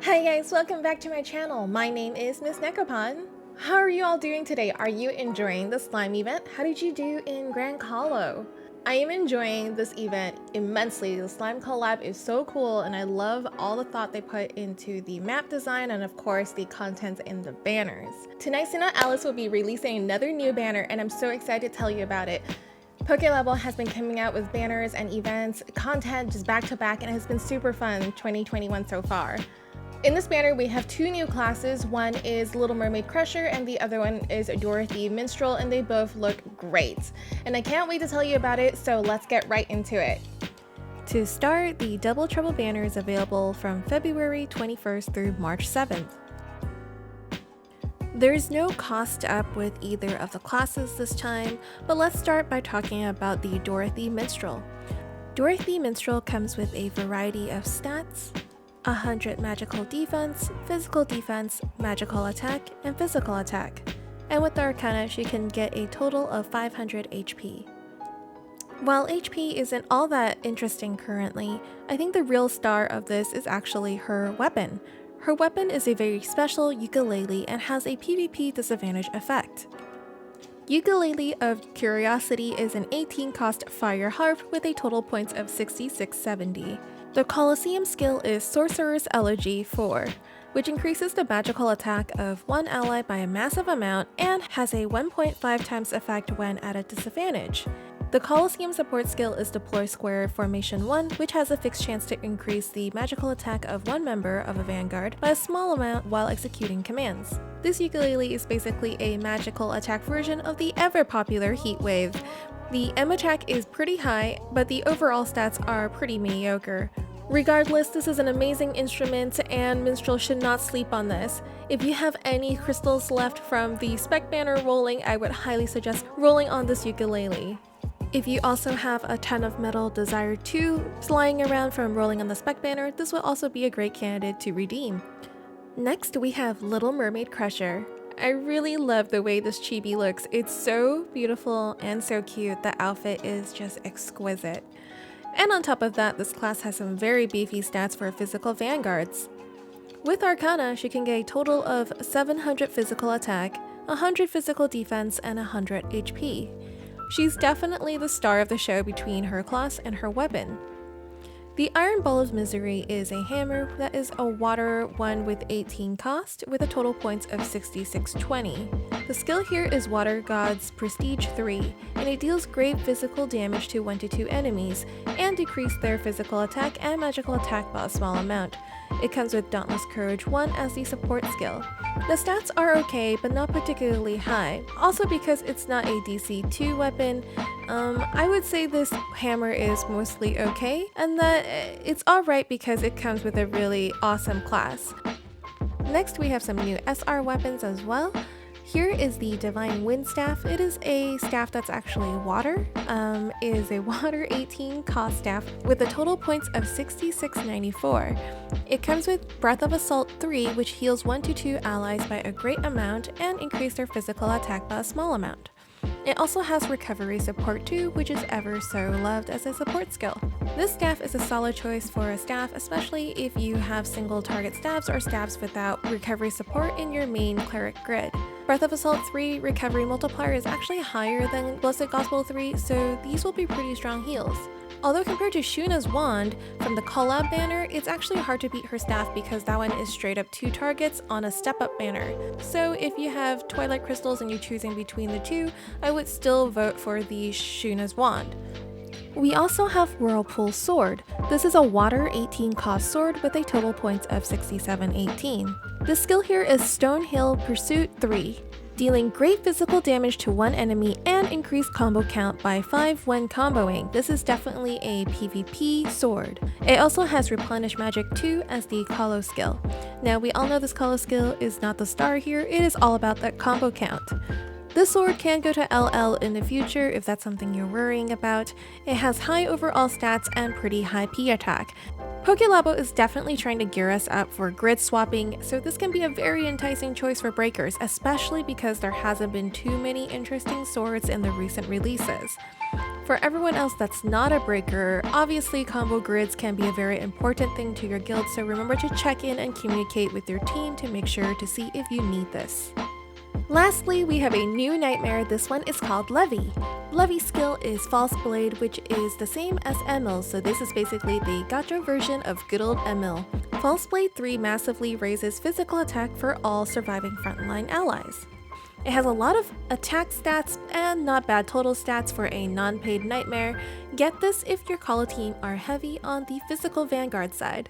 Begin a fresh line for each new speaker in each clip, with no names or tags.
Hi guys, welcome back to my channel. My name is Miss Nekopon. How are you all doing today? Are you enjoying the slime event? How did you do in Grand Hollow? I am enjoying this event immensely. The slime collab is so cool and I love all the thought they put into the map design and of course the content in the banners. Tonight SINoALICE will be releasing another new banner and I'm so excited to tell you about it. PokeLabel has been coming out with banners and events, content just back to back, and it has been super fun 2021 so far. In this banner, we have two new classes. One is Little Mermaid Crusher and the other one is Dorothy Minstrel, and they both look great. And I can't wait to tell you about it, so let's get right into it. To start, the Double Trouble banner is available from February 21st through March 7th. There's no cost up with either of the classes this time, but let's start by talking about the Dorothy Minstrel. Dorothy Minstrel comes with a variety of stats: 100 magical defense, magical attack, and physical attack. And with the Arcana, she can get a total of 500 HP. While HP isn't all that interesting currently, I think the real star of this is actually her weapon. Her weapon is a very special ukulele and has a PvP disadvantage effect. Ukulele of Curiosity is an 18 cost fire harp with a total points of 6670. The Colosseum skill is Sorcerer's Elegy 4, which increases the magical attack of one ally by a massive amount and has a 1.5 times effect when at a disadvantage. The Colosseum support skill is Deploy Square Formation 1, which has a fixed chance to increase the magical attack of one member of a vanguard by a small amount while executing commands. This ukulele is basically a magical attack version of the ever-popular Heat Wave. The M attack is pretty high, but the overall stats are pretty mediocre. Regardless, this is an amazing instrument and Minstrel should not sleep on this. If you have any crystals left from the spec banner rolling, I would highly suggest rolling on this ukulele. If you also have a ton of Metal Desire 2 lying around from rolling on the spec banner, this will also be a great candidate to redeem. Next, we have Little Mermaid Crusher. I really love the way this chibi looks. It's so beautiful and so cute. The outfit is just exquisite. And on top of that, this class has some very beefy stats for physical vanguards. With Arcana, she can get a total of 700 physical attack, 100 physical defense, and 100 HP. She's definitely the star of the show between her class and her weapon. The Iron Ball of Misery is a hammer that is a water one with 18 cost with a total points of 6620. The skill here is Water God's Prestige 3, and it deals great physical damage to 1 to 2 enemies and decrease their physical attack and magical attack by a small amount. It comes with Dauntless Courage 1 as the support skill. The stats are okay, but not particularly high. Also because it's not a DC 2 weapon, I would say this hammer is mostly okay, and that it's alright because it comes with a really awesome class. Next we have some new SR weapons as well. Here is the Divine Wind Staff. It is a staff that's actually water. It is a water 18 cost staff with a total points of 6694. It comes with Breath of Assault 3, which heals 1 to 2 allies by a great amount and increase their physical attack by a small amount. It also has Recovery Support 2, which is ever so loved as a support skill. This staff is a solid choice for a staff, especially if you have single target staffs or staffs without recovery support in your main cleric grid. Breath of Assault 3 recovery multiplier is actually higher than Blessed Gospel 3, so these will be pretty strong heals. Although compared to Shuna's wand from the collab banner, it's actually hard to beat her staff because that one is straight up 2 targets on a step up banner. So if you have Twilight Crystals and you're choosing between the two, I would still vote for the Shuna's wand. We also have Whirlpool Sword. This is a water 18 cost sword with a total points of 6718. The skill here is Stonehill Pursuit 3, dealing great physical damage to one enemy and increased combo count by 5 when comboing. This is definitely a PvP sword. It also has Replenish Magic 2 as the Colo skill. Now we all know this Colo skill is not the star here, it is all about that combo count. This sword can go to LL in the future if that's something you're worrying about. It has high overall stats and pretty high P attack. PokeLabel is definitely trying to gear us up for grid swapping, so this can be a very enticing choice for breakers, especially because there hasn't been too many interesting swords in the recent releases. For everyone else that's not a breaker, obviously combo grids can be a very important thing to your guild, so remember to check in and communicate with your team to make sure to see if you need this. Lastly, we have a new nightmare. This one is called Levy. Levy's skill is False Blade, which is the same as Emil, so this is basically the gacha version of good old Emil. False Blade 3 massively raises physical attack for all surviving frontline allies. It has a lot of attack stats and not bad total stats for a non-paid nightmare. Get this if your call team are heavy on the physical vanguard side.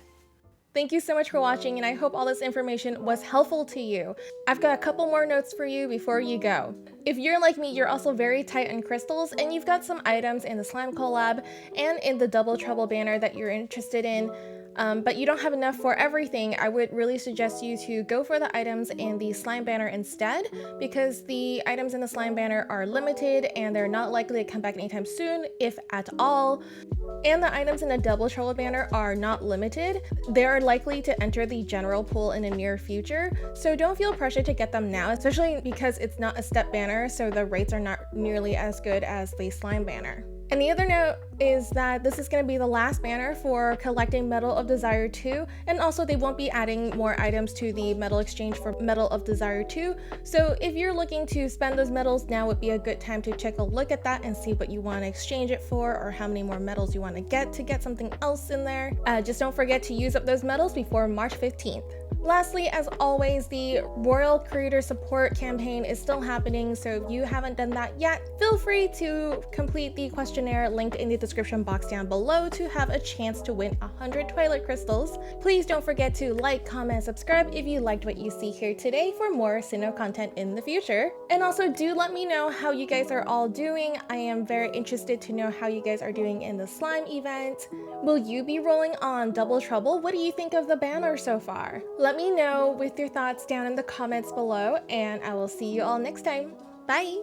Thank you so much for watching, and I hope all this information was helpful to you. I've got a couple more notes for you before you go. If you're like me, you're also very tight on crystals, and you've got some items in the slime collab and in the Double Trouble banner that you're interested in, but you don't have enough for everything, I would really suggest you to go for the items in the slime banner instead, because the items in the slime banner are limited and they're not likely to come back anytime soon, if at all. And the items in the Double Trouble banner are not limited. They are likely to enter the general pool in the near future, so don't feel pressure to get them now, especially because it's not a step banner, so the rates are not nearly as good as the slime banner. And the other note is that this is going to be the last banner for collecting Medal of Desire 2, and also they won't be adding more items to the medal exchange for Medal of Desire 2, so if you're looking to spend those medals, now would be a good time to take a look at that and see what you want to exchange it for, or how many more medals you want to get something else in there. Just don't forget to use up those medals before March 15th. Lastly, as always, the Royal Creator Support campaign is still happening, so if you haven't done that yet, feel free to complete the questionnaire linked in the description box down below to have a chance to win 100 Twilight Crystals. Please don't forget to like, comment, subscribe if you liked what you see here today for more Sinnoh content in the future. And also do let me know how you guys are all doing. I am very interested to know how you guys are doing in the slime event. Will you be rolling on Double Trouble? What do you think of the banner so far? Let me know with your thoughts down in the comments below, and I will see you all next time. Bye!